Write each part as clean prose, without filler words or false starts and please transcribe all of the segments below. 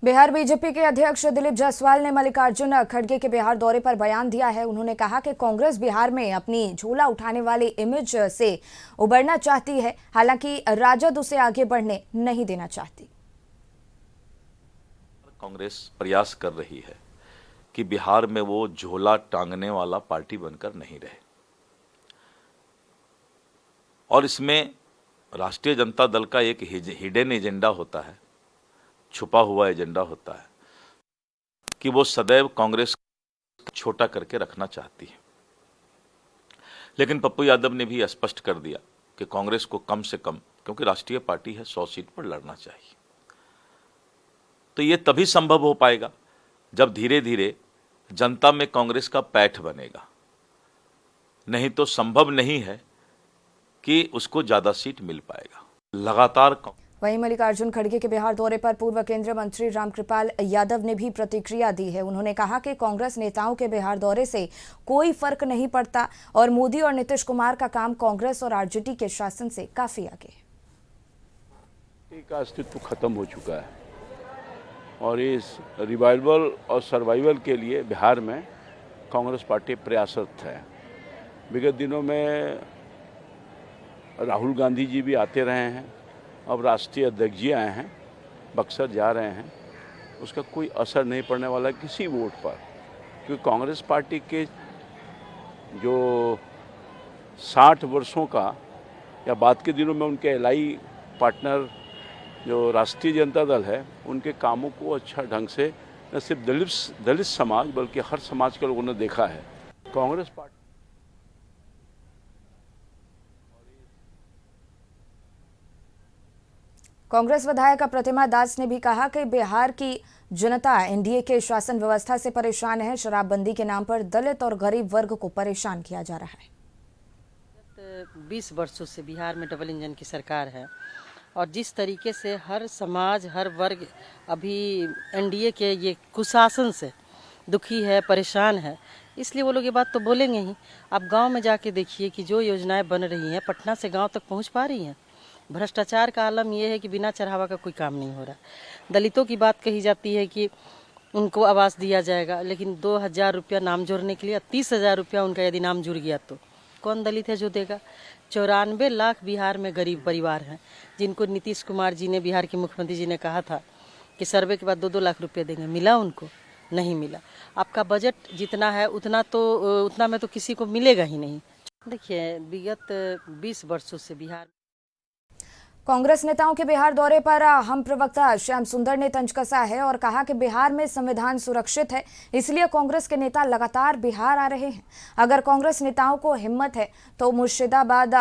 Bihar BJP के अध्यक्ष दिलीप जायसवाल ने मल्लिकार्जुन खड़गे के बिहार दौरे पर बयान दिया है। उन्होंने कहा कि कांग्रेस बिहार में अपनी झोला उठाने वाली इमेज से उबरना चाहती है, हालांकि राजद उसे आगे बढ़ने नहीं देना चाहती। कांग्रेस प्रयास कर रही है कि बिहार में वो झोला टांगने वाला पार्टी बनकर नहीं रहे, और इसमें राष्ट्रीय जनता दल का एक हिडन एजेंडा होता है, छुपा हुआ एजेंडा होता है कि वो सदैव कांग्रेस को छोटा करके रखना चाहती है। लेकिन पप्पू यादव ने भी स्पष्ट कर दिया कि कांग्रेस को कम से कम, क्योंकि राष्ट्रीय पार्टी है, 100 सीट पर लड़ना चाहिए। तो ये तभी संभव हो पाएगा जब धीरे धीरे जनता में कांग्रेस का पैठ बनेगा, नहीं तो संभव नहीं है कि उसको ज्यादा सीट मिल पाएगा। लगातार वहीं मल्लिकार्जुन खड़गे के बिहार दौरे पर पूर्व केंद्रीय मंत्री रामकृपाल यादव ने भी प्रतिक्रिया दी है। उन्होंने कहा कि कांग्रेस नेताओं के बिहार दौरे से कोई फर्क नहीं पड़ता और मोदी और नीतीश कुमार का काम कांग्रेस और आरजेडी के शासन से काफी आगे है। का अस्तित्व खत्म हो चुका है और इस रिवाइवल और सर्वाइवल के लिए बिहार में कांग्रेस पार्टी प्रयासरत है। विगत दिनों में राहुल गांधी जी भी आते रहे हैं, अब राष्ट्रीय अध्यक्ष जी आए हैं, बक्सर जा रहे हैं, उसका कोई असर नहीं पड़ने वाला किसी वोट पर, क्योंकि कांग्रेस पार्टी के जो 60 वर्षों का या बाद के दिनों में उनके एलआई पार्टनर जो राष्ट्रीय जनता दल है, उनके कामों को अच्छा ढंग से न सिर्फ दलित समाज बल्कि हर समाज के लोगों ने देखा है। कांग्रेस पार्टी कांग्रेस विधायक प्रतिमा दास ने भी कहा कि बिहार की जनता एनडीए के शासन व्यवस्था से परेशान है। शराबबंदी के नाम पर दलित और गरीब वर्ग को परेशान किया जा रहा है। 20 वर्षों से बिहार में डबल इंजन की सरकार है और जिस तरीके से हर समाज, हर वर्ग अभी एनडीए के ये कुशासन से दुखी है, परेशान है, इसलिए वो लोग ये बात तो बोलेंगे ही। आप गांव में जाके देखिए कि जो योजनाएं बन रही हैं पटना से गांव तक पहुंच पा रही हैं। भ्रष्टाचार का आलम यह है कि बिना चढ़ावा का कोई काम नहीं हो रहा। दलितों की बात कही जाती है कि उनको आवास दिया जाएगा, लेकिन 2000 रुपया नाम जोड़ने के लिए 30,000 रुपया उनका यदि नाम जुड़ गया तो कौन दलित है जो देगा। 94 लाख बिहार में गरीब परिवार हैं जिनको नीतीश कुमार जी ने, बिहार के मुख्यमंत्री जी ने कहा था कि सर्वे के बाद 2-2 लाख रुपये देंगे। मिला उनको? नहीं मिला। आपका बजट जितना है उतना में तो किसी को मिलेगा ही नहीं। देखिए, विगत 20 वर्षों से बिहार कांग्रेस नेताओं के बिहार दौरे पर हम प्रवक्ता श्याम सुंदर ने तंज कसा है और कहा कि बिहार में संविधान सुरक्षित है, इसलिए कांग्रेस के नेता लगातार बिहार आ रहे हैं। अगर कांग्रेस नेताओं को हिम्मत है तो मुर्शिदाबाद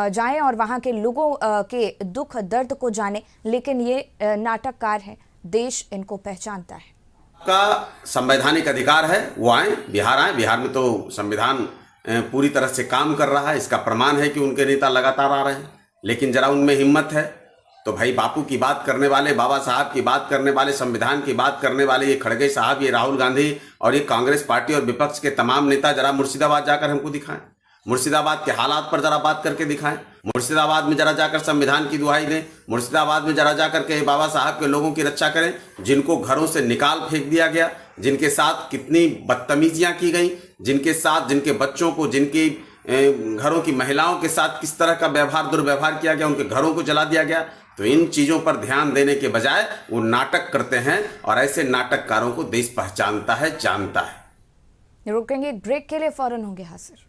जाएं और वहां के लोगों के दुख दर्द को जाने, लेकिन ये नाटककार है, देश इनको पहचानता है। का संवैधानिक अधिकार है, वो आए, बिहार आए। बिहार में तो संविधान पूरी तरह से काम कर रहा है, इसका प्रमाण है कि उनके नेता लगातार आ रहे हैं। लेकिन जरा उनमें हिम्मत है तो भाई बापू की बात करने वाले, बाबा साहब की बात करने वाले, संविधान की बात करने वाले ये खड़गे साहब, ये राहुल गांधी और ये कांग्रेस पार्टी और विपक्ष के तमाम नेता जरा मुर्शिदाबाद जाकर हमको दिखाएं, मुर्शिदाबाद के हालात पर जरा बात करके दिखाएं, मुर्शिदाबाद में जरा जाकर संविधान की दुहाई दें, मुर्शिदाबाद में जरा जाकर के बाबा साहब के लोगों की रक्षा करें, जिनको घरों से निकाल फेंक दिया गया, जिनके साथ कितनी बदतमीजियां की गई, जिनके साथ, जिनके बच्चों को, जिनकी घरों की महिलाओं के साथ किस तरह का व्यवहार, दुर्व्यवहार किया गया, उनके घरों को जला दिया गया। तो इन चीजों पर ध्यान देने के बजाय वो नाटक करते हैं और ऐसे नाटककारों को देश पहचानता है, जानता है। रुकेंगे एक ब्रेक के लिए, फौरन होंगे हाजिर।